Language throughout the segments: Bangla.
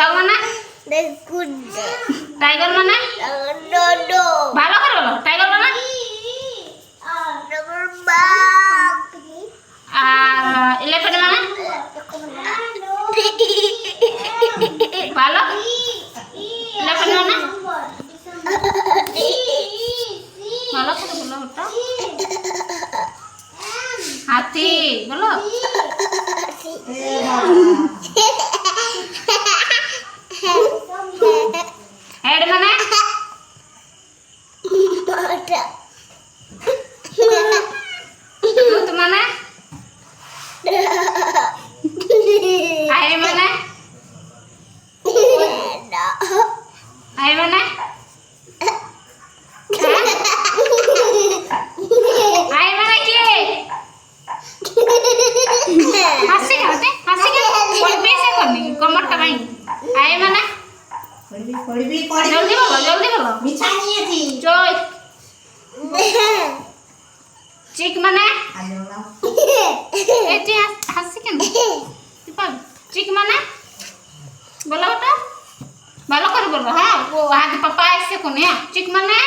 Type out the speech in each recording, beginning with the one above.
ডগ মানে টাইগার মানে ভালো করে বলো টাইগার মানে আর এলিফ্যান্ট মানে ভালো এলিফ্যান্ট মানে ভালো করে বলো ওটা হাতি বলো হেড মানে টুথ মানে আই মানে আই মানে আই মানে কি হাসি খাতে কোন পেছে করনি কমরটা ভাই আই মানে জলদি বলো মিঠা নিয়েছি জয় চিক মানে এটি হাসি কেন তুই পাবি চিক মানে বলো ওটা ভালো করে বলো হ্যাঁ ও আগে পাপা এসে কোনে চিক মানে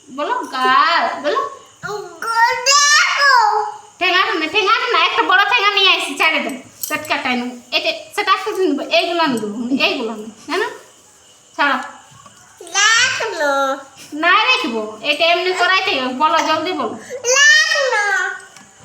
বলো গাল বলো ঠেঙা না একটা বড় ঠেঙা নিয়ে আসি ছাড়ে দেব চটকাটাই না এটা সেটা একটা দিন এইগুলো দেবো এইগুলো জানো ছাড়ো না রাখবো এটা এমনি করাইতে বলো জলদি বলো